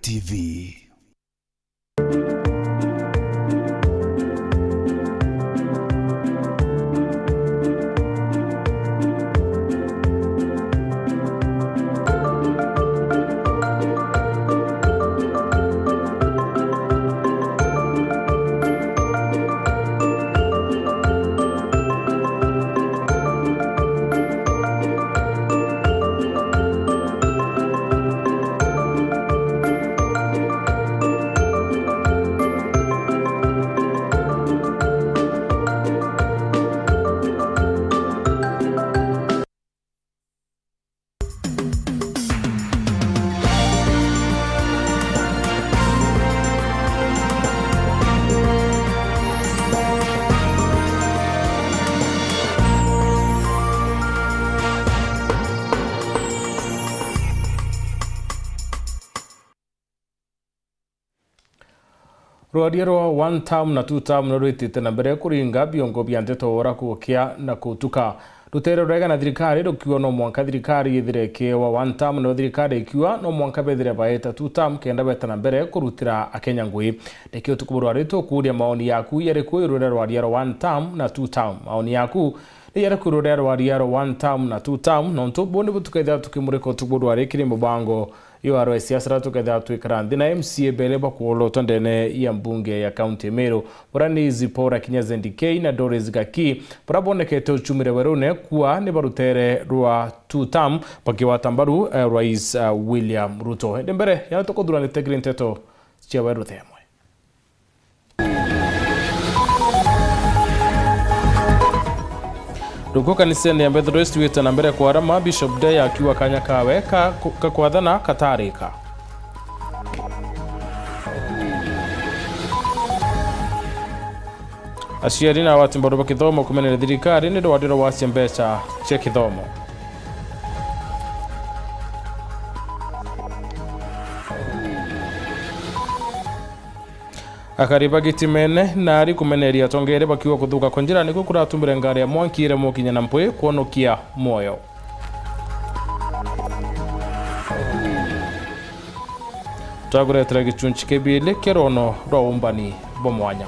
TV. Rwadia rwa one term na two term rwitite na mbere kuringa biongo bya ndeto ora kuokia na kutuka rutere rwega na thirikari rukiwa no mwanka thirikari ithireke wa one term no thirikari ikiwa no mwanka bethire baeta two term kenda beta na mbere kurutira akenya ngui dekio tukuburu arito kuria maoni yaku yare ku rwadia rwa one term na two term maoni yaku yare ku rwadia rwa one term na two term no nto bonde butukaitha tukimureko tukuburu arikiri mubango yo aro siasa tukatha twikarandi na MCA beleba kuolo tondene ya mbunge ya county Meru burani Zipora Kinyaze Ndikei na Doris Gaki burabonekete uchumire werune kuwa ni barutere rwa two term pakiwa tambaru Rais William Ruto ndembere ya tokodurani tegrin teto chia weru themwe Ruko kanisani ya Methodist wita na mbere kwa rama Bishop Day akiwa kanya kawe kakwathana katarika. Aciari na watimbaru ba kithomo kumenera thirikari ni rwadiro wacia mbeca cia kithomo. Akariba gitimene na ari kumeneria tongere bakiwa kuthuka konjira niko kuratumbira ngari ya mwankire mokinya na mpwe kuonokia moyo. Taguretera gichunchi kebile kerono rwa umbani bomwanya.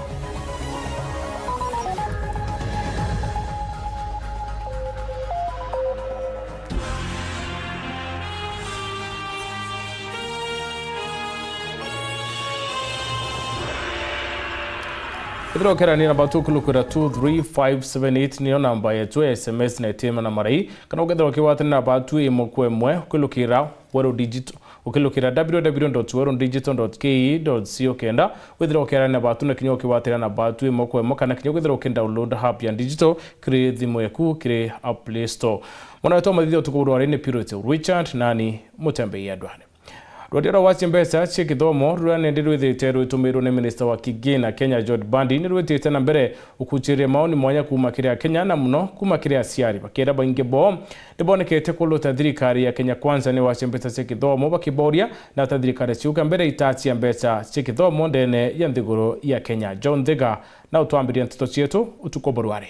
Idro kera ni namba tukulukura 23578 niyo namba yetu ya SMS na itima na marai kana ugedro kiwata na batu imokwemwe kulukira wero digital ukilukira www.werodigital.ke.co kenda widro kera na batu na kinyo kiwata na batu imokwemwe kana kinyo widro kenda download app ya digital kire thimo yaku kire App Play Store mwana wetu madhio tukuru warene Purity Richard nani mutembe ya dwane Rwadia rwa mbeca cia kithomo rurane ndirwithite rwitumiro ni minister wa kigina Kenya George Bandi ni rwithite na mbere ukuchiria maoni mwanya kuma kiria Kenya na muno kuma kiria aciari bakira baingi bo ndibonekete kuluta thirikari ya Kenya Kwanza ni wacia mbeca cia kithomo bakiboria na ta thirikari ciuka mbere itacia mbeca cia kithomo ndene ya nthiguru ya Kenya John Thega na utwambiria nteto cietu utukoborware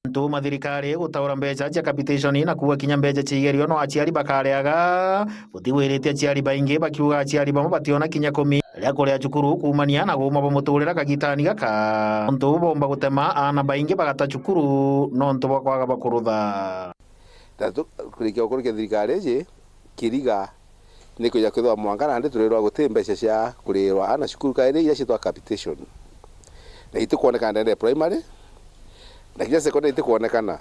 Ntuma thirikari gutaura mbeca cia capitation na kuwa kinya mbeca cigerio no aciari bakareaga butiwirite aciari baingi bakiuga aciari bamwe bationa kinya 10 ria kuria cukuru kumania na guma bamuturira kagitani gaka ntu bomba gutema ana baingi bagata cukuru no ntu bakwaga bakurutha tatu kurikia ukurukia thirikari je kiriga niko ya kwithwa mwangana ndi turirwa guti mbeca cia kurirwa ana cukuru kaire ira citwa capitation na itukuoneka ndende primary na kinya secondary ikuonekana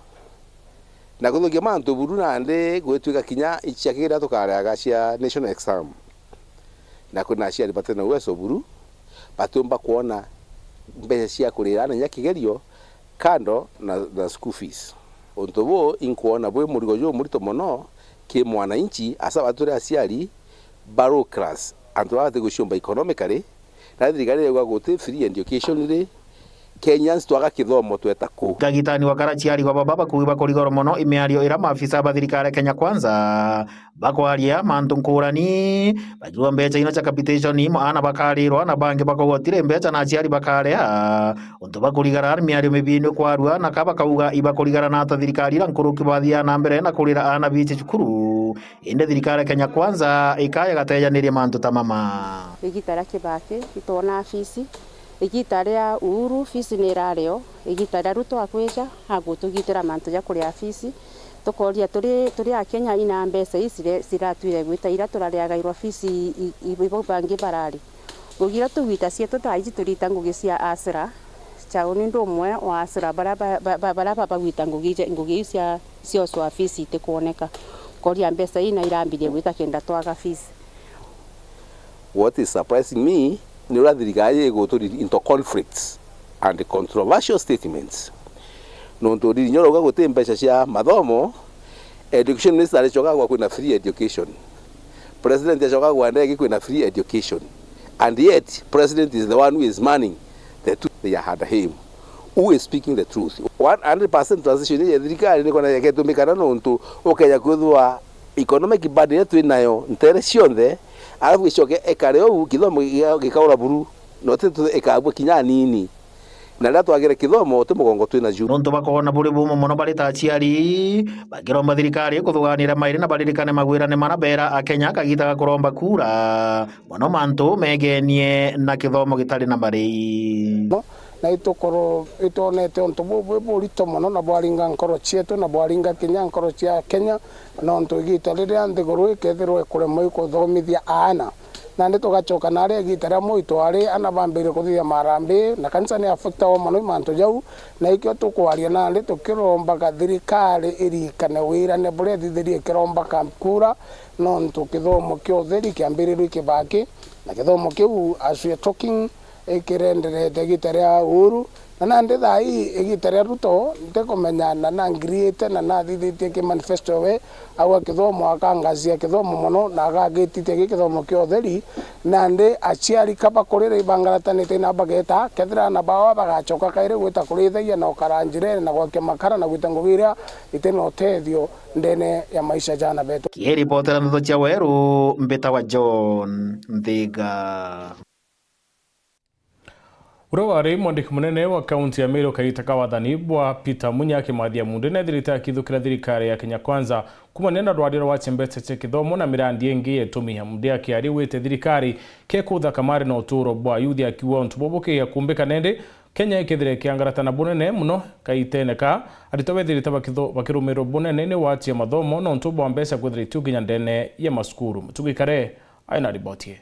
na guthukia mantu buru na ndi gwituika kinya icia kigira tukareaga cia national exam na kuna cia batena uwezo buru batumba kuona mbeca cia kurira na nyakigerio kando na school fees ontobo inkuona bwe murigo jo murito mono ki mwana inchi asa bature aciari baro class antu ate gushomba economically na thirikari ya guti free education ri Kenyans twaga kithomo tweta ku kagitani wa karachiari kwa baba kuiba kurigoro mono imiario ira maafisa ba thirikari Kenya Kwanza bakwaria mantu nkurani bajua mbeca ino cha capitation imo ana bakarirwa na bangi bakogotire mbeca na aciari bakareha untu bakurigara imiario mibini kwarua na kaba kauga iba kurigara na ta thirikari ra nkuruki bathia na mbere na kurira ana biche cukuru inde thirikari Kenya Kwanza ikaya gateyanĩria mantu ta mama igita rĩa Kibaki itona afisi igita rĩa Uhuru fisi nĩ rarĩo igita rĩa Ruto akwĩja agũtugitĩra mantu ja kũrĩ afisi tukoria turi a Kenya ina mbeca ici ciratwire gwita ira turariagairwa fisi ibo bangi barari gugira tugita cietu taici turita ngugi cia asira chao ni ndomwe wa asira bara gwita ngugi cia cio afisi tikuoneka koria mbeca ina irambirie gwita kenda twaga fisi. What is surprising me ni ura thirikari iguturi into conflicts and controversial statements nonto rinyoroga gute mbeca cia mathomo education minister alichoka kwa kuna free education, president alichoka kwa ndege kuna free education, and yet president is the one who is manning the two they had him who is speaking the truth. 100% transition ya thirikari ni kona yake tumikana nonto okenya kuthwa economic burden yetu inayo ntere cionthe alafu icoke ekareo kithomo gikaura buru no tetu ekabwe kinya nini na rĩa twagire kithomo tumugongo twina juu nonto bakona buri bumo mono bari ta aciari bakiromba thirikari kuthuganira mairi na baririkane magwirane marabera akenya kagitaga kuromba kura mono mantu megenie na kithomo gitari na bari na itokoro itonete onto burito mono na bwaringa nkoro cietu na bwaringa Kenya nkoro cia Kenya nonto igita riria nthiguru ikethirwe kuremwo ikuthomithia ana na ndi tugacoka na ria gitara muito ari ana bambire kuthia marambi na kanisa ni affecta o mono manto jau na ikyo tukwaria na ndi tukiromba ka thirikari irikane wirane bure thithirie kiromba kampura nonto kithomo kyo theri kiambiriru Kibaki na kithomo kiu as we are talking ikirenderete gitara Uhuru na ndi thai igitara Ruto ndikumenyana na ngriete na thithitie ki manifesto we awa kithomo akangazia kithomo mono na agagititie kithomo kyo theri na ndi aciari kaba kurire ibangaratanite na bageta kethira na bawa bagacoka kaire gwita kurithaia na ukaranjire na gwake makara na gwita ngugira iteno tethio ndene ya maisha jana betu kiripotera ntho cia weru mbita wa John Nthiga. Urowari mwandiki munene wa kaunti ya Meru kaitaka wathani bwa Peter Munya akimathia mundu na thirita kithukira thirikari ya Kenya Kwanza kumanena rwariro wa chembete che kithomo na mirandi engi etumia mundu akiari wete thirikari ke kutha kamari na uturo bwa yuthi akiwa ntuboboke ya kumbika nende Kenya ikithire kiangaratana bunene muno kaiteneka aritowe thirita bakirumiro bunene ni watie mathomo na ntubo wa mbeca kwithiritu kinya ndene ya maskuru tugikare aina ribotie.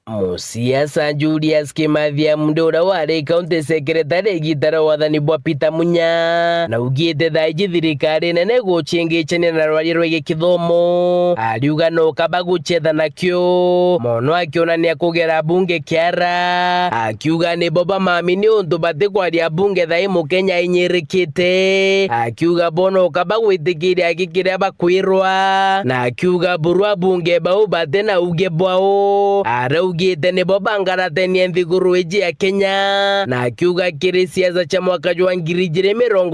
Musiasa Julius Kimathia mndora wari county secretary gitara wathani bwa Peter Munya na ugite thaiji thirikari nene guchingichania na rwariro gikithomo ariuga no kaba guchetha nakyo mono akionania kugera bunge kiara akiuga ni Boba Mami ni undu bati kwaria bunge thai Mukenya inyirikite akiuga bono kaba gwitikiria agikiria bakwirwa na akiuga burwa bunge bau bati na uge bwao ugite ni Boba ngaratenia nthiguru iji ya Kenya na akiuga kiri siasa cha mwaka wa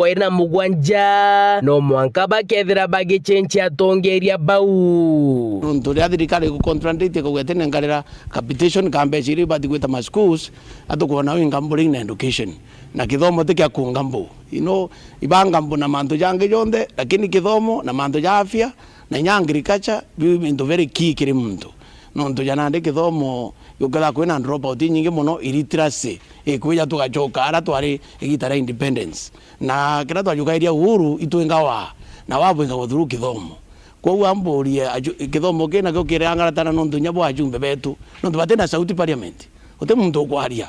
2027 no mwanka bakethira bagichenchi atongeria bau nonto ria thirikari ku contradict ko gwetene ngarira capitation kambeciri bati gweta ma schools atukona wingamburing na education na kithomo tikia kungambu ibangambu na manto jange jonde lakini kithomo na manto ya afya na nya agriculture bintu very key kiri muntu nonto janande kithomo yokala kwena dropout nyingi muno illiteracy kwija tugachoka ara twari igitara independence na kira twajukairia Uhuru itwengawa na wabwenga through kithomo kwa amboria kithomo kena kyo kirangaratana nonto nyabo ajumbe betu nonto batena sauti parliament ote muntu kwaria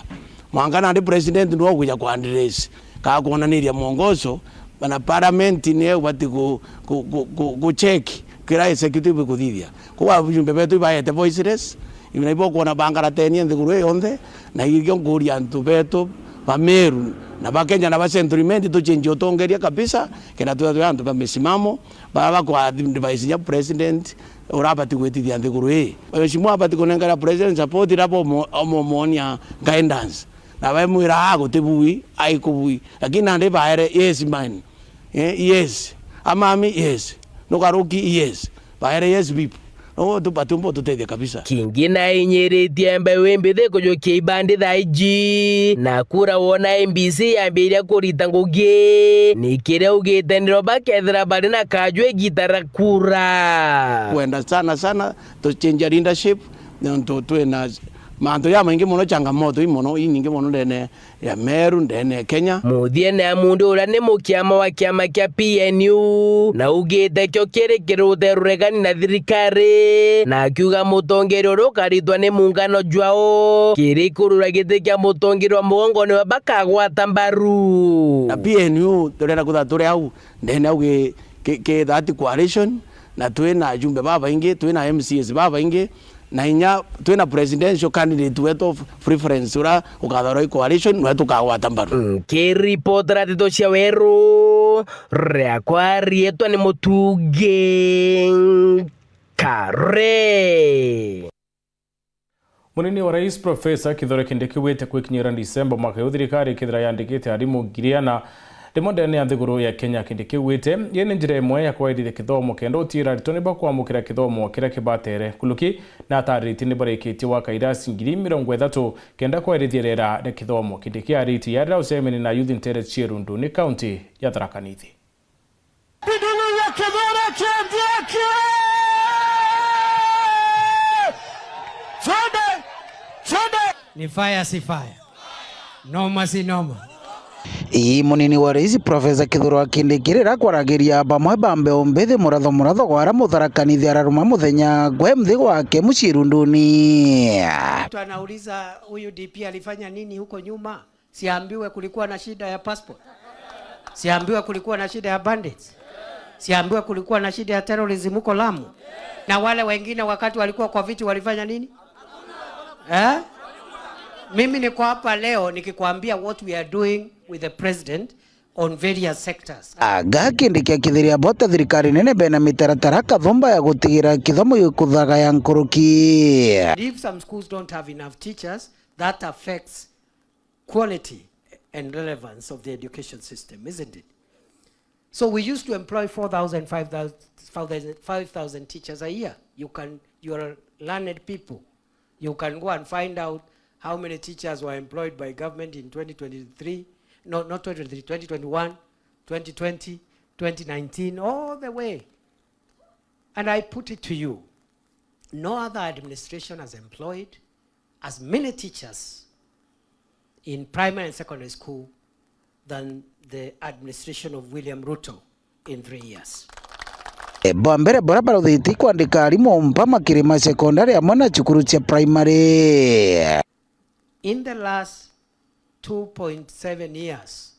mwangana ndi president ndo kuja kwa address ka kuonaniria mwongozo bana parliament ni bati ku check kira executive kuthithia kwa ajumbe betu baete voiceless ibaibo kuona bangaratenia nthiguru yonthe na igio nguria antu betu bameru na bakenya na basentriment to change otongeria kabisa kena tu antu bamesimamo baba kwa device ya president urabati gwetithia nthiguru mheshimiwa abati kunengera president support rapo omomonia guidance na bamwira agutibui aikubui lakini ande baere yes man yes amami yes no karuki yes baere yes people no tupatumbo tutethia kabisa. Kingi na inyiritie mbewe mbithe kujukia ibandi thaiji na kura wona MBC yambiria kurita ngugi nikire ugite niro bakethira bari na kajwe gitara kura kwenda sana to change leadership nto twena manto ya maingi muno changamoto imono inyingi muno ndene ya Meru ndene Kenya. Muthie na mundu ura ni mukiama wa kiama kia PNU na ugite kyo kirekero utheruregani na thirikari na akiuga mutongeri uru karitwa ni muungano jwao kirikurura giti kia mutongeri wa mugongo ni bakagwata mbaru na PNU turenda kutha turi au ndene au ke that coalition na twina ajumbe baba ingi twina MCs baba ingi na inya twina presidential candidate wetu preference ura ukathoro coalition wetu kagwata mbaru. Kiripotera tito cia weru riakwa rietwa ni Mutuge Kare. Munini wa rais Profesa Kithure Kindiki wete kwikinyira Disemba mwaka uyu thirikari kithira yandikite arimu ngiriana rimo ndene ya thiguru ya Kenya. Kindiki wete yene njira imwe ya kwairithia kithomo kenda utira ritoni ba kwamukira kithomo kira kibatere kuluki na atariti ni barekitie wa kairasi 30 kenda kwairithia rera de kithomo. Kindiki ariti ya usemeni na Youth Intelligence Chirundu ni county ya Tharaka Nithi. Ni fire si fire, noma si noma. Ii munini wa rais Profesa Kithure Kindiki rira kwaragiria bamwe bambe ombithi muratho gwara Tharaka Nithi araruma muthenya gwe mthi gwake Muchirunduni. Mtu anauliza huyu DP alifanya nini huko nyuma? Siambiwe kulikuwa na shida ya passport, siambiwe kulikuwa na shida ya bandits, siambiwe kulikuwa na shida ya terrorism huko Lamu, na wale wengine wakati walikuwa kwa viti walifanya nini? Mimi niko hapa leo nikikwambia what we are doing with the president on various sectors. Aga Kindiki akithiria bota thirikari nene bena mitaratara kathomba ya gutigira kithomo gikuthaga ya nkuruki. If some schools don't have enough teachers, that affects quality and relevance of the education system, isn't it? So we used to employ 4,000, 5,000 teachers a year. You are learned people. You can go and find out how many teachers were employed by government in 2023, no, not 2023, 2021, 2020, 2019, all the way. And I put it to you, no other administration has employed as many teachers in primary and secondary school than the administration of William Ruto in 3 years. Bambere bora baruthiti kwandika arimu mpama kirima secondary amwe na cukuru cia primary. In the last 2.7 years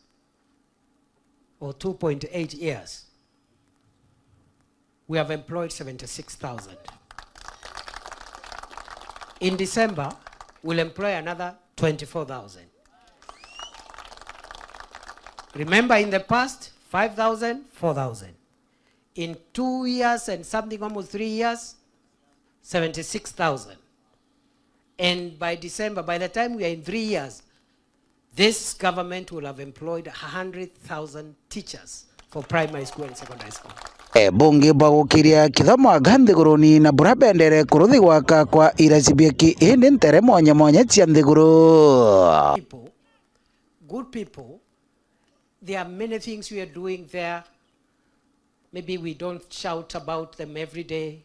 or 2.8 years, we have employed 76,000. In December, we'll employ another 24,000. Remember, in the past, 5,000, 4,000. In 2 years and something, almost 3 years, 76,000. And by December, by the time we are in 3 years, this government will have employed 100,000 teachers for primary school and secondary school. Bunge bagukiria kithomo ganthiguruni na burabendere kuruthi gwaka kwa iracibia ki indi ntere mwanya cia nthiguru. Good people, there are many things we are doing there. Maybe we don't shout about them every day.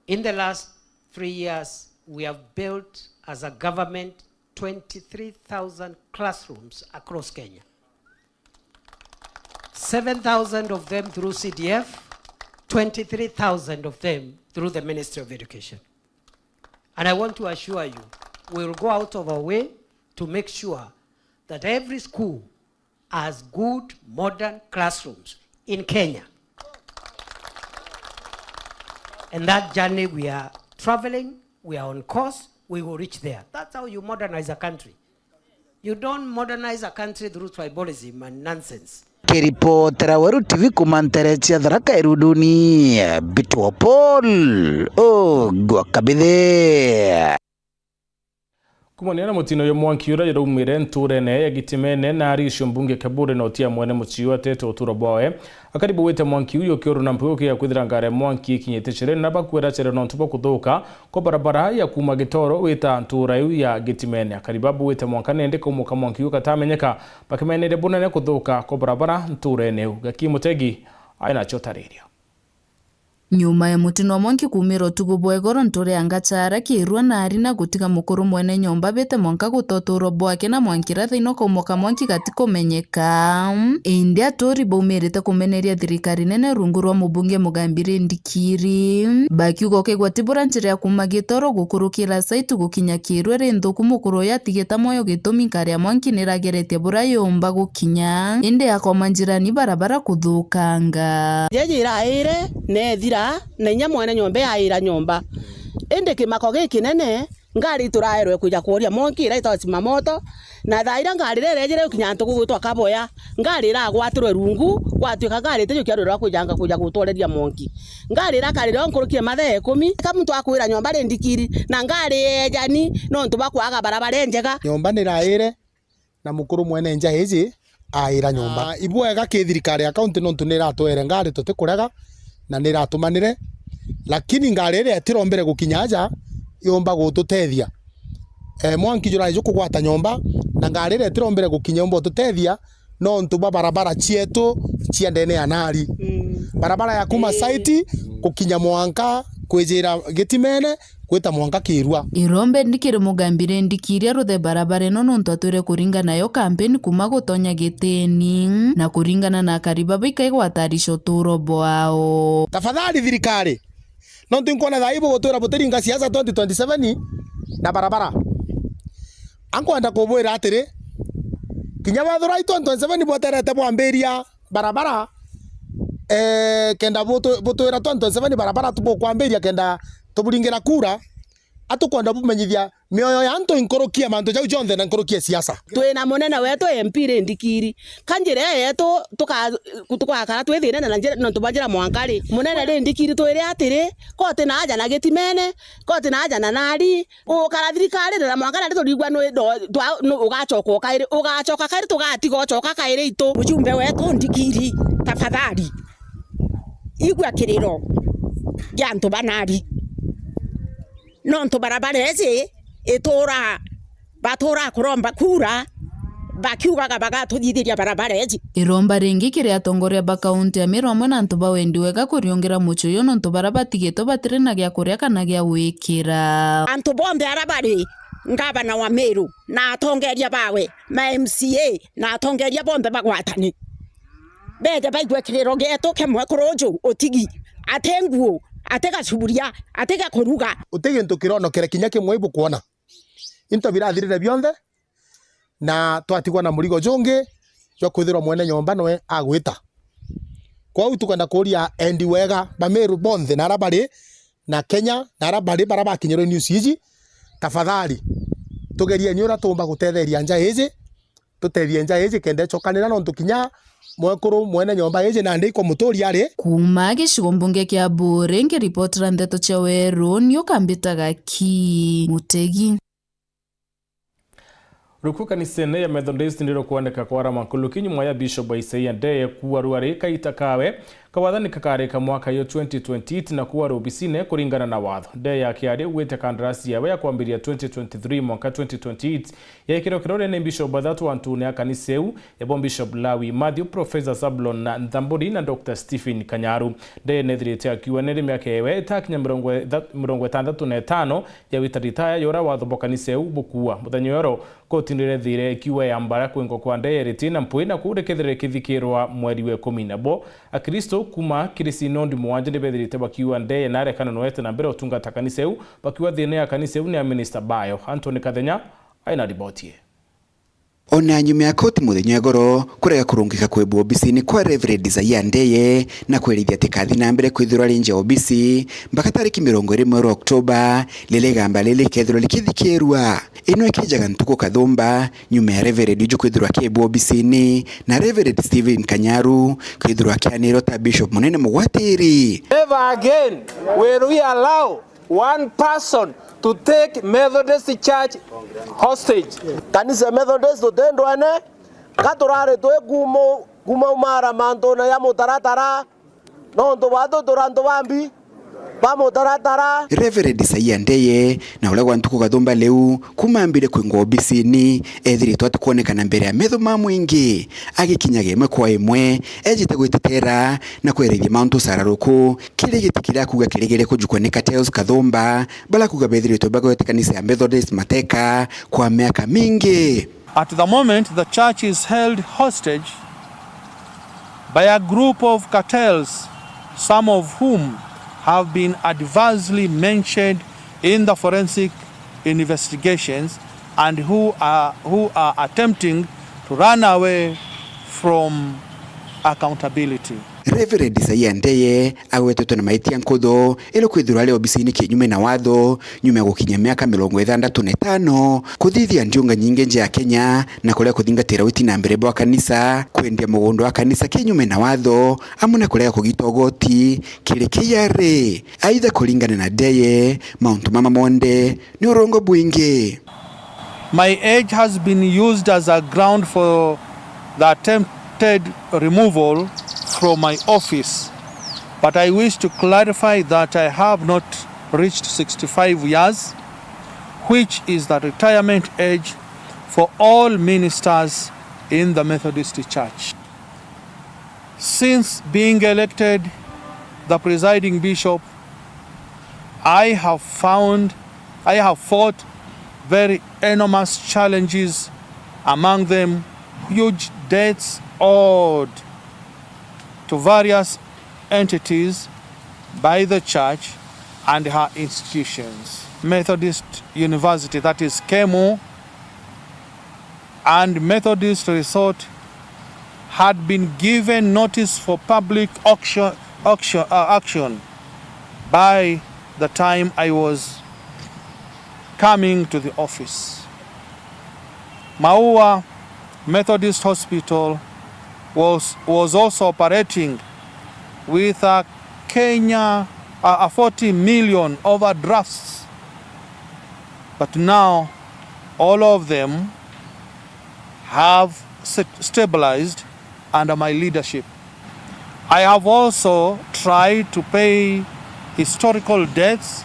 In the last 3 years, we have built as a government 23,000 classrooms across Kenya. 7,000 of them through CDF, 23,000 of them through the Ministry of Education. And I want to assure you, we will go out of our way to make sure that every school has good modern classrooms in Kenya. And that journey we are traveling, we are on course, we will reach there. That's how you modernize a country. You don't modernize a country through tribalism and nonsense. Kiripotera Weru TV kumantere cia Tharaka Irunduni Bitwa Paul Gwakabithe. kumania na mutino yo mwanki ura yaraumire nturene ya gitimene na arisho mbunge Kabure na otia mwene muchiwa teto uturo boe akaribu wete mwanki uyo kioro na mpuyoke ya kwithira ngare mwanki kinyete chere na bakwera chere no ntubo kuthuka ko barabara ya kuma gitoro weta ntura yu ya gitimene akaribabu wete mwankane ndeko muka mwanki uyo katamenyeka bakimenere bunene kuthuka ko barabara nturene gakimutegi aina chotariria nyuma ya mutino mwanki kumiro tugu bwegoro ntore anga chara kirwa na arina gutiga mukuru mwene nyomba bete mwanka gutotoro bwake na mwankira thino komoka mwanki gatiko menyeka india tori bomerete kumeneria thirikari nene rungu rwa mubunge Mugambire Ndikiri bakiugo ke gwatibura njira ya kuma gitoro gukurukira saitu gukinya kirwe renthuku mukuru yatigeta moyo gitumi karia mwanki niragerete bura yomba gukinya inde yakoma njirani barabara kuthukanga yejira ire nethira na inya mwene nyomba yaira nyomba ende kimako giki nene ngari turaerwe kuja kuria monki ira itosima moto na thaira ngari rerejere ukinya ntugu gwitwa Kaboya ngari ra gwatirwe rungu gwatuika ngari tejo kiaro ra kujanga kuja gutwareria monki ngari ra kari ro nkurukie mathe 10 kama mtu akwira nyomba ri Ndikiri na ngari ejani no ntu bakwaga barabara njega nyomba ni raire na mukuru mwene nja hiji aira nyomba ibwega ki thirikari account no ntu ni ratwere ngari tutikurega na niratumanire lakini ngari ire tirombere gukinya nja yomba gututethia mwanki jura ijo kugwata nyomba na ngari ire tirombere gukinya yomba tutethia no ntuba barabara chietu chiendene anari barabara ya kuma site gukinya mwanka kwijira gitimene kwita mwanka kirwa irombe Ndikiri Mugambire Ndikiri ruthe barabara no nontu atwire kuringa nayo kampeni kuma gutonya giteni na kuringana na kariba bikai gwatarisho turo bwao tafadhali thirikari no ntunkona thaibu gutwira butiringa siasa 2027 na barabara ankwenda kubwira atiri kinya bathura 2027 boterete bwambiria barabara kenda butwira 2027 barabara tubo kwambiria kenda tuburingira kura atukwenda bumenyithia mioyo ya antu inkorokia mantu jau jonthe na nkorokia siasa twina munene wetu MP Ndikiri kanjire yetu tukakara twithine na njira no tubanjira mwankari munene Ndikiri twire atiri koti na aja na gitimene koti na aja na nari ukara thirikari na mwankari ndi turigwa no ugachoka kairi tugatiga ucoka kairi itu mujumbe wetu Ndikiri tafadhali igwa kiriro ya ntu banari no ntu barabara ezi itora batora kuromba kura bakiugaga bagatuthiria barabara ezi iromba ringi kiria atongoria ba kaunti ya Meru amwe na ntu bawendiwega kuriongera mucho yo no ntu barabatigeto batire na gya kuria kana gya wikira antu bombe arabari ngabana wa Meru na atongeria bawe ma MCA na atongeria bombe bagwatani bede baigwe kiriro geto kemwe kurojo otigi atenguo atega suburia atega koruga utege ntu kirono kere kinya kimwe ibu kuona into birathirire bionthe na twatigwa na murigo jonge jo kwithirwa mwene nyomba noe agwita kwa utukanda kuria endi wega bameru bonthe na arabari na Kenya na arabari baraba kinyero news iji tafadhali tugerie nyura tumba gutetheria nja iji tuterie nja iji kende chokanira no ntukinya mwekuru mwene nyomba iji na ndiko muturi ari kuma gicigo mbunge kia Bure ngiripotera ndeto cia Weru nio kambitaga ki Mutegi ruku kanisene ya Methodist ndiro kuandika kwa ramakulu kinyuma ya Bishop Isaiah Ndeye kuwa ruari kaitakawe kawathani kakarika mwaka yo 2020 na kuwa rubisine kuringana na watho Ndeye akiari uwete kandarasi yawe ya kuambiria 2023 mwaka 2028 ya ikirokirore ne Bishop Badhatu Antune ya kaniseu ya Bishop Lawi Matthew Professor Sablon na Nthamburi na Dr. Stephen Kanyaru Ndeye nethirite akiwa nere miaka yewe itakinya 65 ya witaritaya yora watho bokaniseu bukua muthanyo yoro kotindire thire ikiwa ya mbara kwengo kwa Ndeye ritina mpuina kurekethire kithikirwa mweri we 10 akristo kuma kirisino ndi mwanje ndibethirite bakiwa Ndeye na rekana noete na mbere utungata kaniseu bakiwa thine ya kaniseu ni Minister Bayo Anthony Kathenya aina ribotie ona nyuma ya koti muthenya goro kurega kurungika kwebwa obisi-ini kwa Reverend Isaiah Ndeye na kwerithia tikathi na mbere kwithirwa rinje obisi mpaka tariki 21 Oktoba lile gamba lile kethirwa likithikirwa ino ikijaga ntuko kathumba nyuma ya Reverend Uju kwithirwa kebwa obisi-ini na Reverend Stephen Kanyaru kwithirwa kianiro ta Bishop munene mugwatiri. Never again will we allow one person to take Methodist Church hostage. Kanisa Methodist tutendwane katurare twe gumo umara manto na ya mutaratara no ndo watu duranto wambi pa mutaratara. Reverend Isaia Ndeye na ule wantuku gathumba leu kumambire kwingwa obisini ethiritwe atukuonekana mbere ya metho ma mwingi agikinya gemwe kwa imwe ejite gwitetera na kwerithia mauntu sararuku kiri gitikira kuga kirigire kujukoneka Teos Kathumba bala kuga bethiritwe bagwete kanisa ya Methodist mateka kwa miaka mingi. At the moment, the church is held hostage by a group of cartels, some of whom have been adversely mentioned in the forensic investigations and who are attempting to run away from accountability. Reverend Isaia Ndeye agwetetwo na maitia nkutho ilo kwithura leo obisini kinyume na watho nyume ya gukinya miaka 65 kuthithia ndiunga nyingi nje ya Kenya na kuria kuthingatira witi na mbere bwa kanisa kwendia mugondo wa kanisa kinyume na watho amuna kuria kugitwa goti kiri kiyare aidha kulingana na Ndeye mauntu mama monde ni urongo bwingi. My age has been used as a ground for the attempted removal from my office, but I wish to clarify that I have not reached 65 years, which is the retirement age for all ministers in the Methodist Church. Since being elected the presiding bishop, I have fought very enormous challenges, among them huge debts owed to various entities by the church and her institutions. Methodist University, that is KEMO, and Methodist Resort had been given notice for public action by the time I was coming to the office. Maua Methodist Hospital was also operating with a 40 million overdrafts, but now all of them have stabilized under my leadership. I have also tried to pay historical debts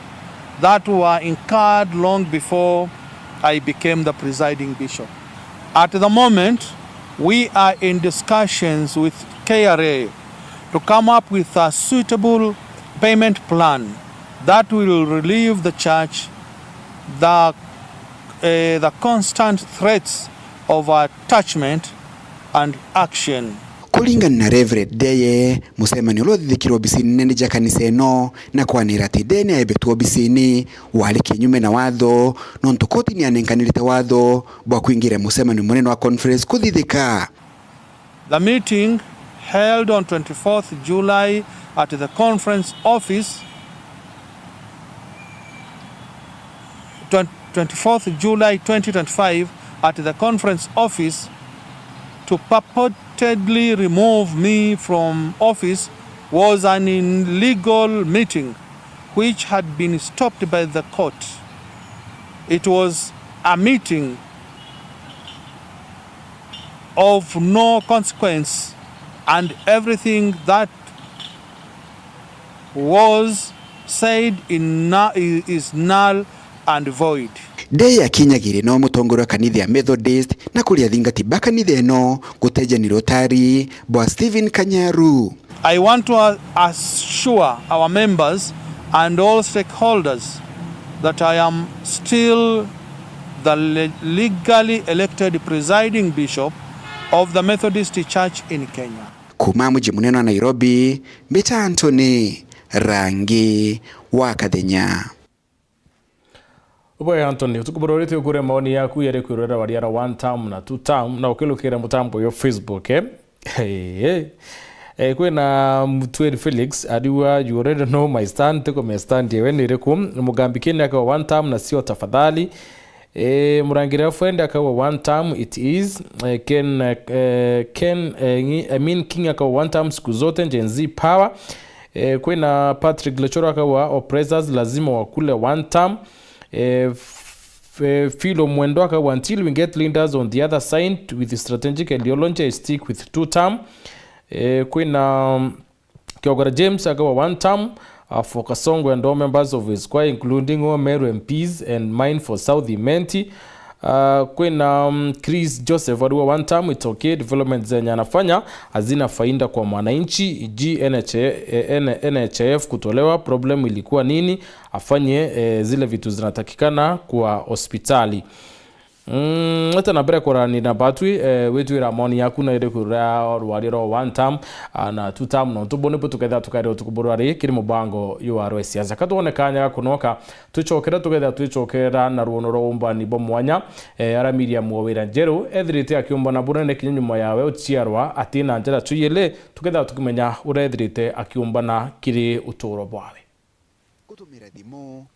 that were incurred long before I became the presiding bishop. At the moment, we are in discussions with KRA to come up with a suitable payment plan that will relieve the church the constant threats of attachment and action. Kulingana na Reverend Ndeye musemani uliothithikirwo obisini nene ja kanisa eno na kwanira ati deni aibetwo obisini wali kinyume na watho no ntukoti ni anenkanirite watho bwa kuingira musemani munene wa conference kuthithika. The meeting held on 24th July at the conference office 24th July 2025 at the conference office to purportedly remove me from office was an illegal meeting which had been stopped by the court. It was a meeting of no consequence, and everything that was said is null and void. Ndeye akinyagire no mutongoro kanitha ya Methodist na kuria thingati bakanitha eno gutejanira utari bwa Stephen Kanyaru. I want to assure our members and all stakeholders that I am still the legally elected presiding bishop of the Methodist Church in Kenya. Kuma mji munene wa Nairobi, Mbita Anthony, Rangi wa Kathenya. Uboye Anthony, tukubororete ukure maoni yaku yare kwirora wariara one term na two term na ukilukira mutambo yo Facebook kwena Mutweri Felix adiwa you already know my stand teko my stand yewe nireku mugambikeni akawa one term na sio tafadhali. Murangira friend akawa one term it is Ken King akawa one term siku zote Gen Z power. Kwina Patrick Lechoro akawa oppressors lazima wakule one term. Philo Mwendo akawa until we get leaders on the other side with the strategic ideology I stick with 2 term. Kwina Kiogora James akawa 1 term. For Kasongo and all members of his choir, including Omeru MPs and mine for South Imenti. Kwena Chris Joseph wadiwa 1 term, it's okay, development zenye anafanya hazina faida kwa mwananchi. NHIF kutolewa, problem ilikuwa nini, afanye zile vitu zinatakikana kwa hospitali. Ata nabere kora ni nabatwi wetu iramoni yakuna ire kura wariro 1 term na 2 term no tubone putuketha tukaire tukuburwari kiri mubango URS ya zakatone kanya kunoka tuchokera tuketha tuchokera na ruono romba ni bomwanya aramiria muwira njeru ethirite akiumba na burene kinyuma yawe uciarwa atina njera tuyele tuketha tukimenya urethirite akiumba na kiri uturo bwawe kutumira thimo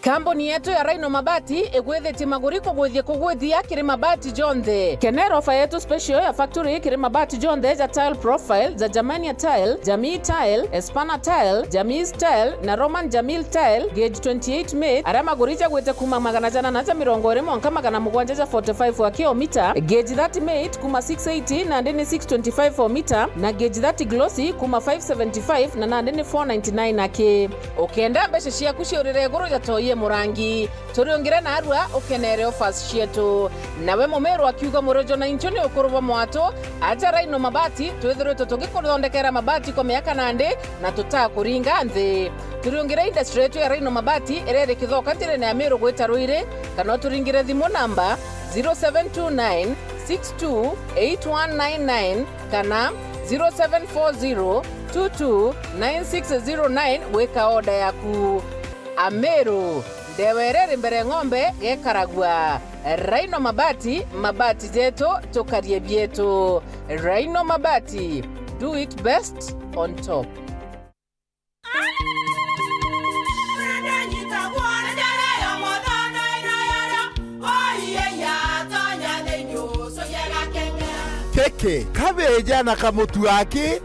Kamboni yetu ya Rhino Mabati igwithiti maguriko kugwithia kiri mabati jonthe. Kenero ofa yetu special ya factory kiri mabati jonthe ja tile profile za Germania tile, Jamii tile, Espana tile, Jamii tile na Roman Jamil tile gauge 28 made ara maguricha gwite kuma 120 mwanka 745 wa kilomita, gauge 30 made kuma 680 na ndini 625 for meter na gauge 30 glossy kuma 575 na ndini 499 ake. Okenda mbeshe cia kuciurire guru ya toye murangi turiongire na arua ukenere offers cietu nawe mumeru akiuga murojo na inchoni ukuruba mwato aja Rhino Mabati twithire tutugikuthondekera mabati kwa miaka nande na tutakuringa nthi turiongire industry yetu ya Rhino Mabati irere kithoka ntire na Meru gwita Ruire kana turingire thimu namba 0729 628199 kana 0740 229609 weka order yaku. Ameru ndewerere mbere ng'ombe gekaragwa. Rhino Mabati, mabati zetu tukarie bietu. Rhino Mabati, do it best on top. Keke, kabeja na kamutu wake?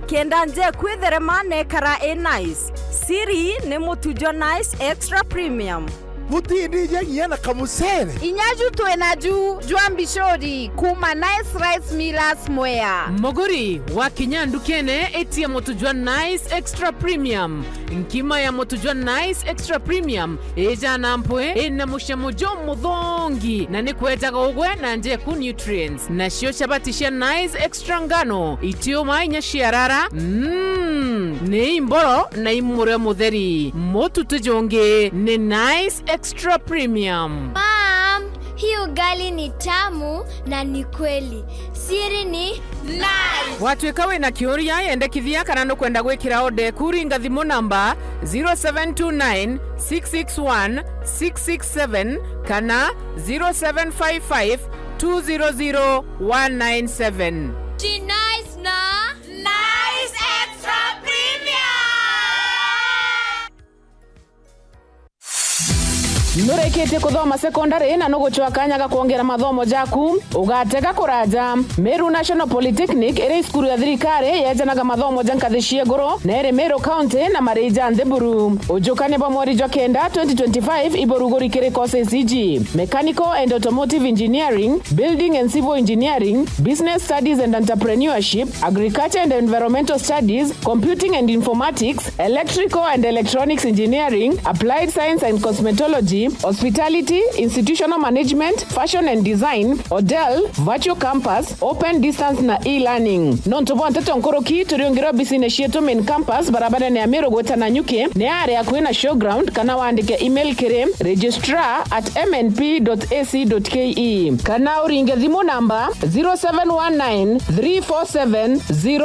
Kenda nje kwithere mane kara nice. Siri ni mutujo nice extra premium. Mutindi je yana kamusere. Inyaju tuenaju juambishori kuma nice rice millers mwea. Moguri wa kinyandu kene eti ya motujwa nice extra premium. Nkima ya motujwa nice extra premium eja nampwe ena mushamujo mudhongi na nikweta kogwe na nje ku nutrients na shio shabatisha nice extra ngano itio mainya shiarara ne imboro na imure mutheri motu tujonge ne nice extra premium. Mom, hii ugali ni tamu na ni kweli. Siri ni nice. Watu ikawe na kioria yende kithia kana no kwenda gwikira ode kuringa thimu namba 0729 661 667 kana 0755 200 197. Ti nice na nice extra premium. Nurekete kuthoma secondary na nuguchwa kanya ga kuongera mathomo jaku ugatega kuraja Meru National Polytechnic ere skuru ya thirikari yejanaga mathomo jankathi cieguru na ere Meru County na Marija Ndeburu ujukane ba mweri jwa kenda 2025 iborugori kere courses iji Mechanical and Automotive Engineering, Building and Civil Engineering, Business Studies and Entrepreneurship, Agriculture and Environmental Studies, Computing and Informatics, Electrical and Electronics Engineering, Applied Science and Cosmetology, Hospitality, Institutional Management, Fashion and Design, Odell, Virtual Campus, Open Distance na e-learning. Nontobo nteto nkoroki turiongira business yetu main campus barabara ne Ameru gweta na nyuke ne are ya kuina showground kana waandike email kere registrar@mnp.ac.ke kana uringe thimu namba 0719 347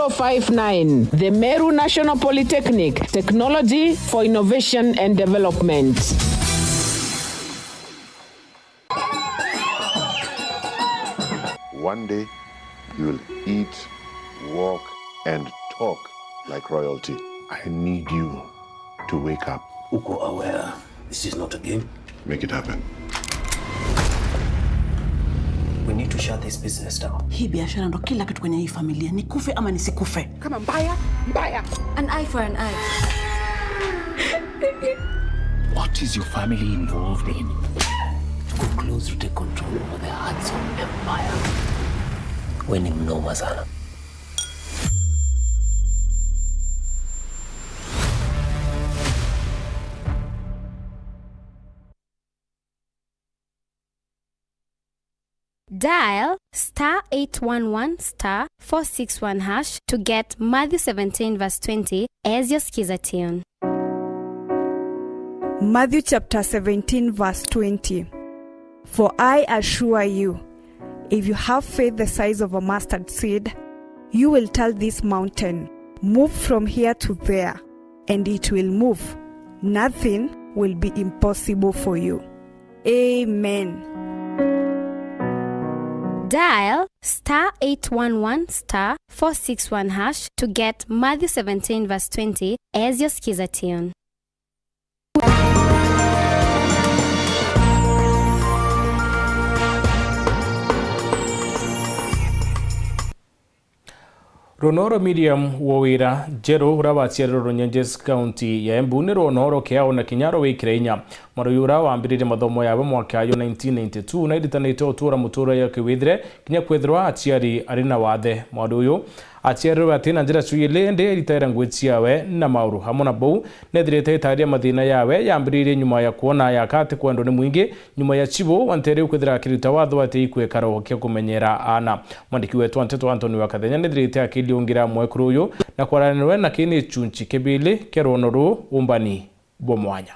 059. The Meru National Polytechnic, Technology for Innovation and Development. One day, you will eat, walk, and talk like royalty. I need you to wake up. Uko aware this is not a game? Make it happen. We need to shut this business down. Hii biashara ndo kila kitu kwenye hii familia. Nikufe ama nisikufe. Kama mbaya, mbaya. An eye for an eye. What is your family involved in? Go close to take control over the Hudson Empire. When in Noma sana. Dial *811*461# to get Matthew 17 verse 20 as your skiza tune. Matthew chapter 17 verse 20. For I assure you, if you have faith the size of a mustard seed, you will tell this mountain, move from here to there, and it will move. Nothing will be impossible for you. Amen. Dial *811*461# to get Matthew 17 verse 20 as your skiza tune. Ronoro Medium wowira jero urabaciariro Runyenjes County ya Embu ni ronoro kiao na kinyaro wikirenya maruyura wambirire mathomo yabo mwaka yo 1992 na iritanite otura mutura ya kiwithire kinya kwithirwa aciari ari na wathe mwandu uyu aciariro atina njira cuyile ndi ritera ngwitsia we na mauru hamona bou nethirite itaria mathina yawe yambirire nyuma ya kuona yakati kwendo ni mwingi nyuma ya chibo wantere kwithira kirita watho ati ikwekaro kia kumenyera ana mwandiki wetu Anteto Anthony Wakathenya nethirite akiliungira mwekuru uyu na kwaranirwe na kini chunchi kibili keronoru umbani bomwanya.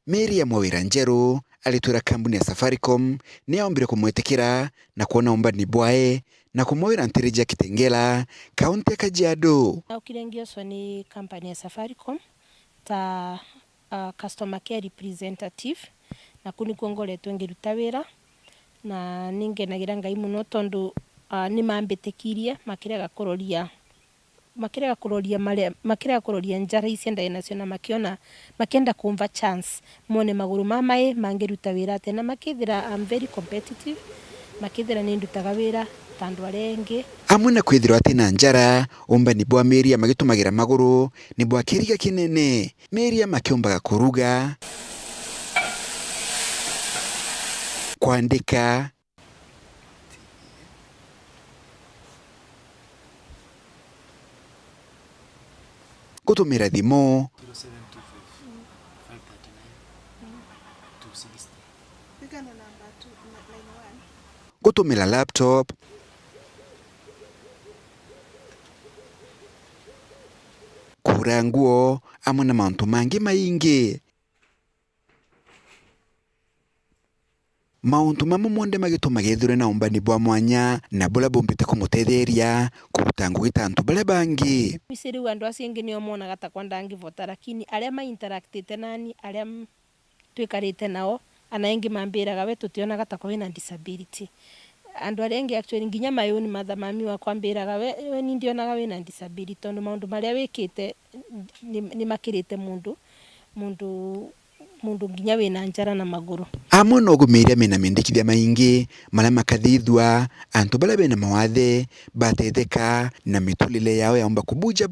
Miriam Wawira Njeru alitura kampuni ya Safaricom ni aombire kumwetekera na kuona umbani bwae na kumwira Ntirija Kitengela kaunti ya Kajiado. Ukirengio ni kampani ya Safaricom ta customer care representative na kuni kuongole twengiruta wira na ninge nagira ngai muno tondu ni mambetekirie makirega kuroria njara ici ndai nacio na makienda kumva chance mone maguru mamae mangiruta wira tena makithira I'm very competitive makithira ni ndutaga wira tandu arengi amwe na kwithirwa atina njara umbani bwa Miriam magitumagira maguru ni bwa kiriga kinene Miriam akiombaga kuruga kuandika kutumira thimo kutumira laptop kura nguo amwe na mauntu mangi maingi mauntu mamwe monde magitumagethire na umbani bwa mwanya na bula bombite kumutetheria kuruta ngugita antu bale bangi misiri wandu asingi ni omona gata kwanda ngi vota lakini aria ma interactite nani aria twikarite nao ana engi mambiraga we tutiona gata kwa wina disability andu aria engi actually nginya mayoni mathamami wa kwambiraga we ni ndionaga wina disability tondu maundu maria wikite ni makirite mundu nginya wina njara na maguru amwe no gumiria mena mendekithia maingi mala makathithwa antu bala bena mawathe batetheka na mitulile yao yaomba kubuja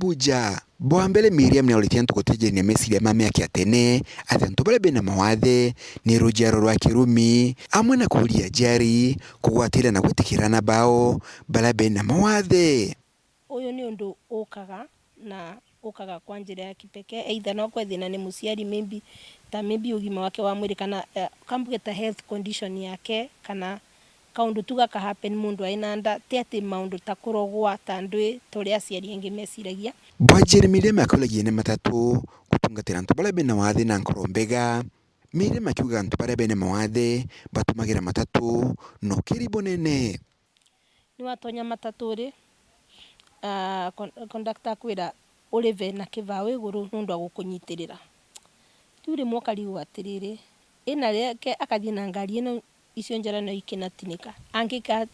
bwa mbele Miriam ni olitia ntu gutijenia mesiria mame yake atene ati antu bala bena mawathe ni rujaro rwa kirumi amwe na kuhuria jari kugwatira na gwitikirana bao bala bena mawathe uyu ni undu ukaga kwa njira ya kipekee either no kwa thina ni muciari maybe ugima wake wa mwiri kana kambugeta health condition yake kana kaundu tuga ka happen mundu ainanda tete maundu takurogwa tandwe turi aciari engi mesiragia bwajiri Miriam akolagie ne matatu kutungatira antu bala bena mawathe na nkorombega Miriam akiuga antu bala bena mawathe batumagira matatu no kiribo nene ni watonya matatu ri conductor kwira Olive na kivawe guru nundu agukunyitirira turi mwakariu atiriri ina reke akathina ngari ino icio njara no ikinatinika angika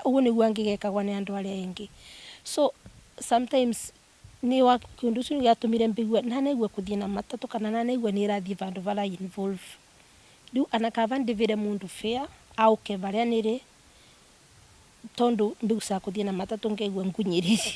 ugu niguo angigekagwa ni andu aria engi so sometimes ni wa kindu cio giatumire mbigua na naigua kuthie na matatu kana na naigua ni irathie vandu vala involve riu anakava ndivire mundu fair au ke varia niri tondu mbigu sa kuthie na matatu ngeigua ngunyiriri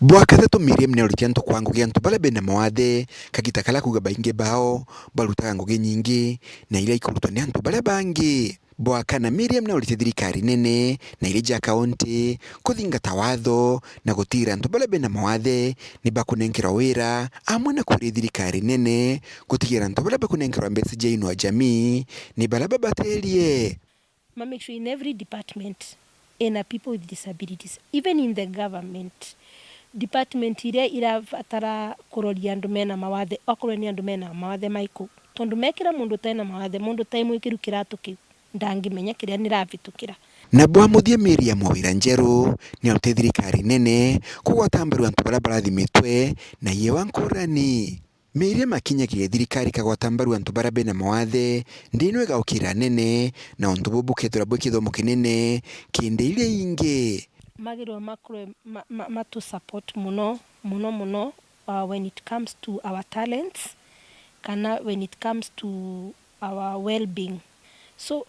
Bwaka thatu Miriam ne uritia nto kwangu gia nto bala bena mawathe kagita kala kuga bainge bao balutaga ngugi nyingi na ile ikurutwa ni antu bala bangi. Bwaka na Miriam ne uritia thirikari nene na ile ja kaunti kuthingata watho na gutira antu bala bena mawathe ni bakunengera wira amwe na kuri thirikari nene gutigira antu bala bakunengera mbesi jainu wa jamii ni bala babaterie. Make sure in every department in people with disabilities, even in the government department ire iravatara kuroria andu mena mawathe okorwo ni andu mena mawathe maiku tondu mekira mundu tena mawathe mundu taimu ikiru kiratu kiu ndangimenya kiria niravitukira na bwa muthia Miriam wira njeru ni aute thirikari nene kugwatambaru antu bara barathimitwe na ye wankurani. Miriam akinyagiria thirikari kagwatambaru antu bara bena mawathe ndinwe gaukira nene na ondu bubukethura bwe kithomo kinene kinde ile inge magiro makro matu support muno when it comes to our talents kana when it comes to our well-being. So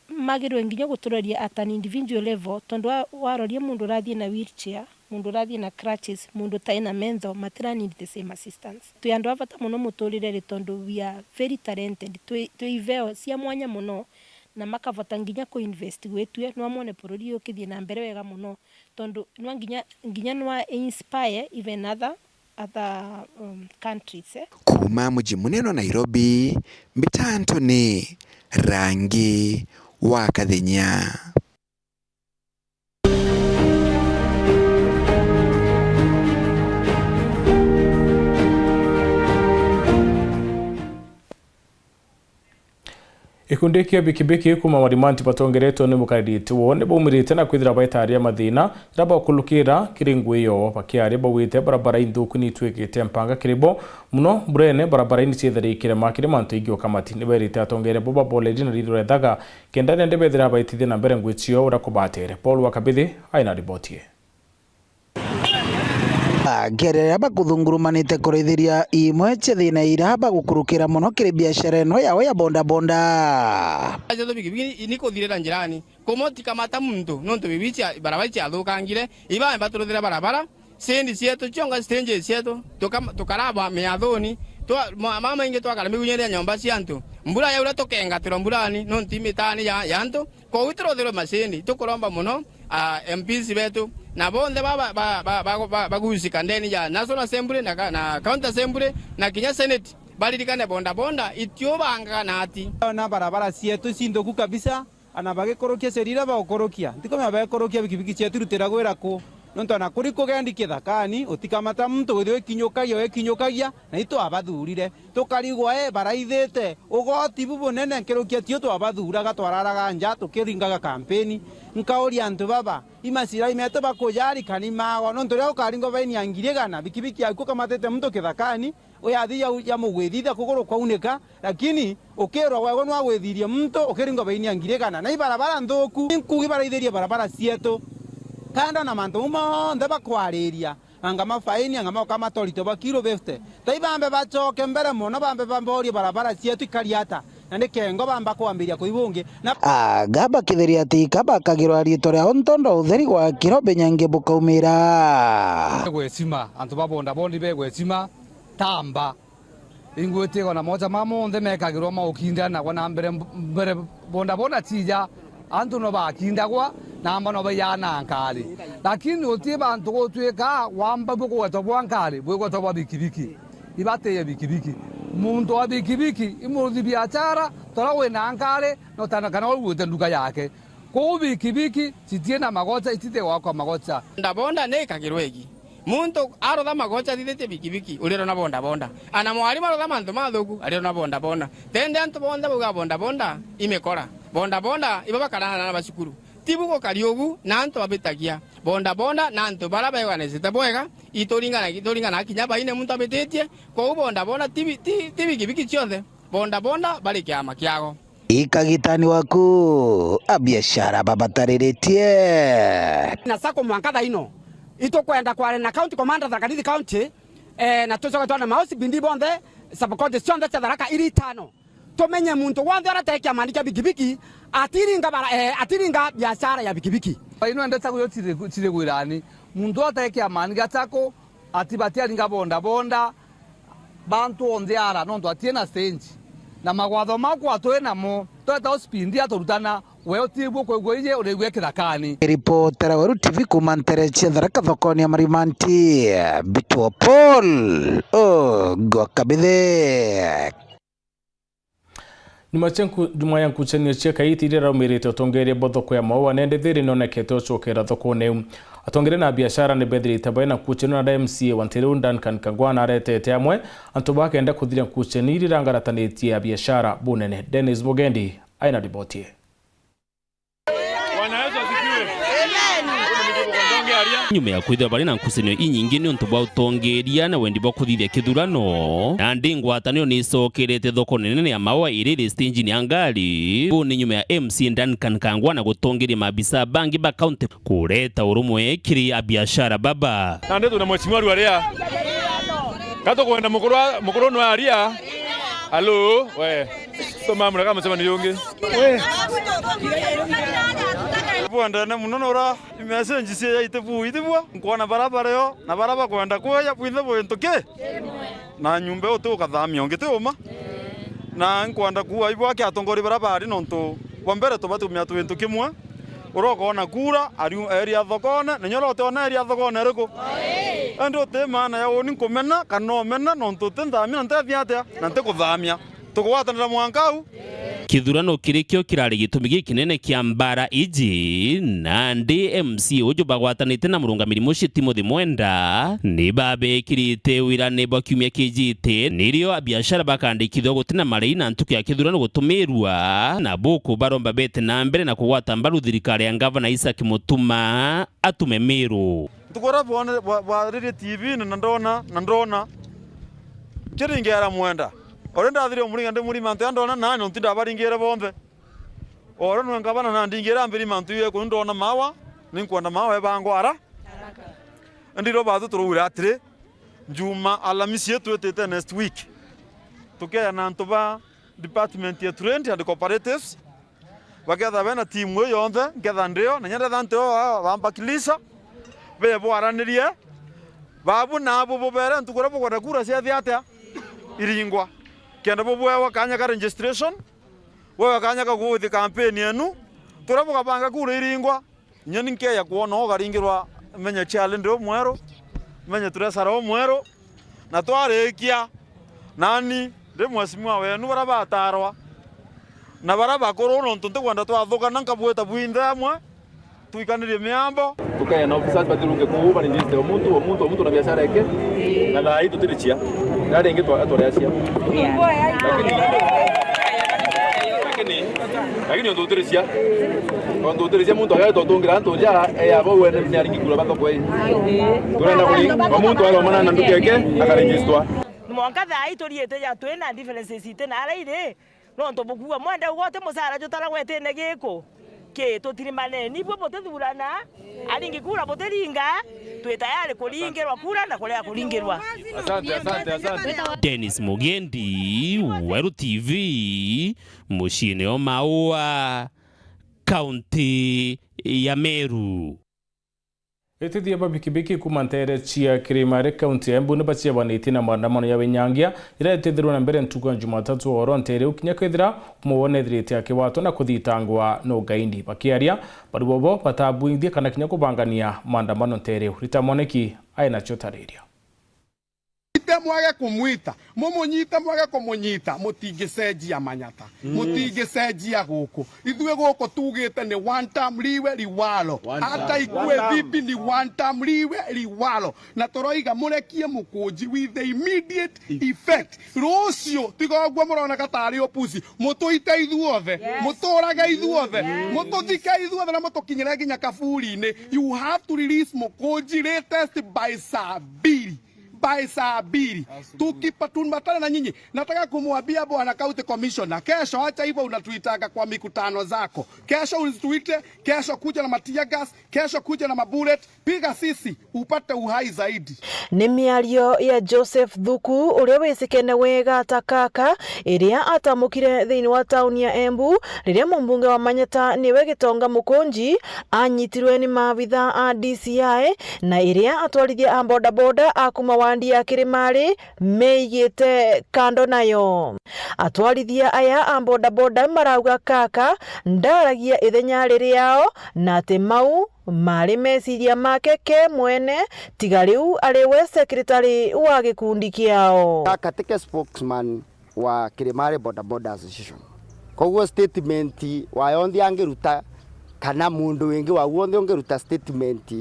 magiro nginya guturoria at an individual level tondu waroria mundu rathie na wheelchair mundu rathie na crutches mundu taina mentho matira need the same assistance tuyandu avata muno muturire ri tondu we are very talented tuiveo cia mwanya muno na makavota nginya ku invest gwetue no amone bururi ukithie na mbere wega muno tondu no nginya no inspire even other countries kuma muji muneno Nairobi Mbitanto ni Rangi wa Kathenya. Ikundi kia bikibiki kuma warimanti batongeretwo ni mukariti wone baumirite na kwithira baitaria mathina raba kulukira kiringu iyo bakiari bawite barabara indhuku ni twikite mpanga kiribo muno burene barabara ini cietherikire makire mantu ingio kamati ni berite atongere boba boleji na ridore daga kendane ndebethira baitithie na mbere ngwicio urakubatere Paul Wakabithi aina ripotie. Gerera bakuthungurumanite kurithiria imwe thina iraba gukurukira muno kiri biashara eno yao ya bonda bonda. Ajo bikibiki ni kuthirira njirani komoti kamata muntu nonto bibichi barabara cia thukangire iba mbaturuthira barabara sendi cietu chonga stage cietu tukaraba meathoni mama inge twakara migunyere nyomba ciantu mbura ya ura tokengatiro mburani nonti mitani ya antu ko wituruthiro masendi tukuromba muno MPs betu na bonde bagusika ndeni ya National Assembly na County Assembly na kinya Senate balirikane bonda bonda itiobanga nati na barabara cietu cindoku kabisa anabagikorokia serira bagokorokia ndiko mabagikorokia bikibiki cietu rutira gwira ku nonto na kuri kugendike thakani utikamata muntu guthwe kinyukagia na ito abathurire tukarigwa baraithite ugoti bubu nene nkirukia tio twabathuraga twararaga nja tukiringaga kampeni nkauria antu baba imasira imeto bakujari kanimago nonto ria ukaringo baini angirigana bikibiki akuka kamatete muntu kithakani uyathi ya mugwithitha kuguru kwaunika lakini ukirwa wego no agwithirie muntu ukiringo baini angirigana na ibarabara nthuku nkugi baraithirie barabara cietu kanda na mantu monthe bakwariria anga mafaini anga makama torito bakiro 50 taibambe bachoke mbere muno bambe bambori barabara cietu ikariata na nikengo bamba kwambiria kuibungi na gaba kitheria ati kaba kagirwa rito ria ontondo utheri gwa kirobe nyange bukaumira gwecima antu babonda bondi begwecima tamba ingwete na moja mamonthe mekagirwa maukindana kwa na mbere bonda bonda tija antu no bakindagwa namba no bayana ankali lakini utie bantu gotweka wamba buko watobwa ankali buko watobwa bikibiki ibate ya bikibiki muntu wa bikibiki imurudi biashara torawe na ankali no tana kana uwete nduka yake ko bikibiki sitie na magocha itite wako magocha ndabonda ne kagirwegi muntu arodha magocha thithite bikibiki urero na bonda bonda ana mwalimu arodha mantu mathuku arero na bonda bonda tende antu bonda buga bonda bonda imekora bonda bonda ibaba karana na bashukuru tibugo kariogu nanto abetagia bonda bonda nanto baraba yaganezete bwega itoringana kinya baine muntu abetetie ko bonda bonda tibi kibiki chionde bonda bonda bali kiama kiago ikagitani waku abiashara babatariretie na sako mwankatha ino itokwenda kware na county commander Tharaka Nithi county na tucoka twana mausi bindi bonde sabakonde cionde cha Tharaka iri 5 tumenye muntu wothe aratekia mandika bikibiki atiringa biashara ya bikibiki ino ende takuyo chire gwirani muntu atekia mandika chako atibatia ringa bonda bantu onde ara nondo atiena stage na magwatho makwa twenamo tweta hospindi aturutana weo tibwo kwegweije uregwe kirakani. Ripotera Weru TV kumantere Tharaka thokoni ya Marimanti Bitwa Paul Gwakabithe Nimachenku dumaya nkuchenye cheka iti raumirite otongere bothoko ya maua nende thiri nonekete ocokera thoko neu atongere na biashara ne bedri tabaina kucheno na MCA Wantiru Duncan Kangwana aretete amwe antu bakenda kuthira kucheniri rangaratanĩtie ya biashara bunene. Dennis Mugendi aina ripotie. Nyuma ya kwithira bari na nkusenyo inyingi ni untu bwa utongeria na wendi bwa kuthithia kithurano na ndi ngwatanio ni icokerete thoko nene ya maua iriri stage ya ngari bu ni nyuma ya MC Duncan Kangwana gutongeria mabisa bangi ba county kureta urumwe kiri ya biashara baba na ndeto na mheshimiwa Rwaria kato kwenda mukuru no aria halo we to mamura kama sema niyonge we bwanda na munonora imesenji cia itebu nkwana barabara yo na barabara kwenda kuya bwithe bwentoke na nyumba yo tuka thamia ngite uma na nkwanda kuwa ibwake atongori barabara nonto kwambere to batumia twento kimwe uroko ona kura ari area thokona na nyorote ona area thokona riko ando te mana ya oni komena kano mena nonto tenthamia ntethiate na ntekuthamia tukwatanira mwankau kithurano kirikio kirari gitumi gikinene kia mbara iji na ndi MC uju bagwatanite na murungamiri mushi Timothy Mwenda ni babekirite wirane bakiumia kijite nirio biashara bakandikithio gutina marei na ntuku ya kithurano gutumirwa na buku baromba bete na mbere na kugwata mbaru thirikari ya Gavana Isaac Mutuma atume miru tukora bwa TV na ndona kiringera Mwenda orenda athire umuringa ndi muri mantu andona nani ntinda baringire bombe oro no ngabana na ndingira mbiri mantu ye ko ndona mawa ninkwenda mawa ebangwara ndiro bazu turura atire Juma Alhamisi yetu etete next week tukea na ntoba department ya trend and cooperatives baketha bena team yo yonde ngetha ndio na nyenda thante bambakilisa bebo aranirie babu nabo bobere ntukora bokora kura cia thiatea iringwa kenda bobwe wakanya ka registration wewe wakanya ka kuthi campaign yenu turabo kabanga kura iringwa nyeni nke ya kuona ogaringirwa menya challenge omwero menya turesara omwero na twarekia nani de mwasimwa wenu barabatarwa na barabakoro nonto ntekwenda twathukana nkabweta bwinda mwe tuikanirie miambo tukaya na officers batirunge kuuba ni liste omuntu na biashara yake na na hii tutirichia nari ingi twareacia lakini ndo tutirichia ndo tutirichia muntu agato tungira ndo ja yabo wene mnyaringi kula bathoko hii turenda kuli omuntu alo mana nduke yake akaregistrwa mwanka thai turiete ya twena differences itena araire no ndo bugua mwenda ugote musara jotara gwetene giko ke tutirimane nibwo bothurana aringi kura botheringa twe tayari kuringirwa kura na kurea kuringirwa. Asante. Dennis Mugendi, Weru TV, mushine o maua county ya Meru. Etithia babikibiki kumantere chia kirimare county ya Embu nibachia baniti na maandamano ya Wenyangia ira etithirwa na mbere ntuku ya Jumatatu oro ntere ukinya kwithira muwone thiriti yake watu na kuthitangwa no gaindi bakiaria barubobo batabuithia kana kinya kubangania maandamano ntere ritamoneki aina chotariria mwage kumwita mumunyita mwage kumunyita mutingicenjia manyata mutingicenjia guku ithue guku tugite ni one time liwe liwalo hata ikue vipi ni one time liwe liwalo na toroiga murekie mukunji with the immediate effect rucio tigogwa murona katari opusi mutuite ithuothe mutoraga ithuothe mututhike ithuothe na mutukinyire nginya kaburi-ini you have to release mukunji latest by Sabiri by Sabiri. Tukipatunatana na nyinyi. Nataka kumwambia bwana county commissioner, kesho acha hivyo unatuitaka kwa mikutano zako. Kesho usituite, kesho kuja na matia gas, kesho kuja na mabulet, piga sisi upate uhai zaidi. Nĩ mĩario ya Joseph Thuku ũrĩa wĩcikene wega ta kaka ĩrĩa atamũkire thĩinĩ wa tauni ya Embu rĩrĩa mũmbunge wa Manyata nĩwe Gitonga Mũkũnji anyitirwe nĩ maabitha a DCI na ĩrĩa atwarithia a bodaboda a kuma wandi ya Kĩrĩmarĩ meigĩte kando nayo. Atwarithia aya a bodaboda marauga kaka ndaragia ithenya rĩrĩao na atĩ mau marĩ meciria make ke mwene tiga rĩu arĩwe secretary wa gĩkundi kĩao. Kaka teke spokesman wa Kĩrĩmarĩ Bodaboda Association. Koguo statement wa yondi angĩruta kana mundu wengi wa wothe ongeruta statement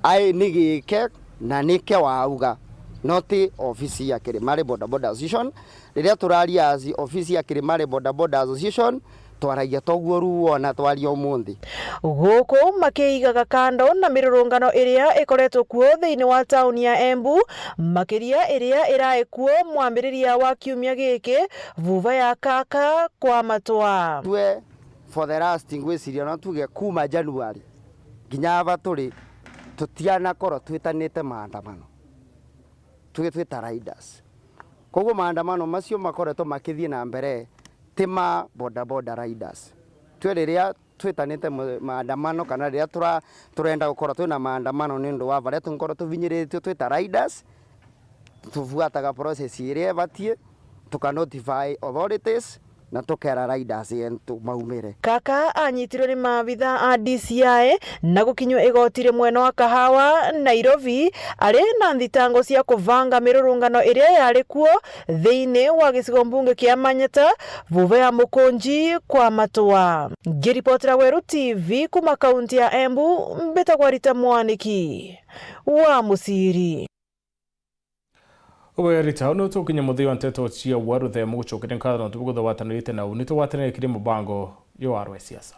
ai nigike na nike wauga noti ofisi ya Kĩrĩmarĩ Bodaboda Association rĩrĩa tũraria azi ofisi ya Kĩrĩmarĩ Bodaboda Association twaragia toguo ruo na twaria ũmũthĩ. Gũkũ makĩigaga kando na mĩrũrũngano ĩrĩa ĩkoretwo kuo thĩinĩ wa tauni ya Embu makĩria ĩrĩa ĩraĩ kuo mwambĩrĩria wa kiumia gĩkĩ vuva ya kaka kwa matwa. Twe for the last ngwĩciria no tuge kuma January nginya aba tũrĩ tũtianakorwo twĩtanĩte maandamano twĩta riders. Koguo maandamano macio makoretwo makĩthiĩ na mbere tema bodaboda riders. Twe rĩrĩa twĩtanĩte maandamano kana rĩrĩa tũrenda gũkorwo twĩna maandamano nĩ ũndũ wa barĩa tũkorwo tũvinyĩrĩtio twĩta riders tũbuataga process ĩrĩa ĩbatiĩ tũkanotify authorities na tokera riders yentu maumire. Kaka anyitirwe ni maabitha a DCI na gukinywa igotire mwena wa Kahawa Nairobi ari na thitango cia kuvanga mirurungano iria yari kuo thiini wa gicigo mbunge kia Manyata vuva ya Mũkũnji kwa matwa. Ngiripotera Weru TV kuma kaunti ya Embu mbetagwa Rita Mwaniki wa Musiri. Owe Rita, no tukinya muthia nteto cia Weru the mugucokire nkatho tubugo wathanirite na unito watanire kiri mubango yo arwe siasa.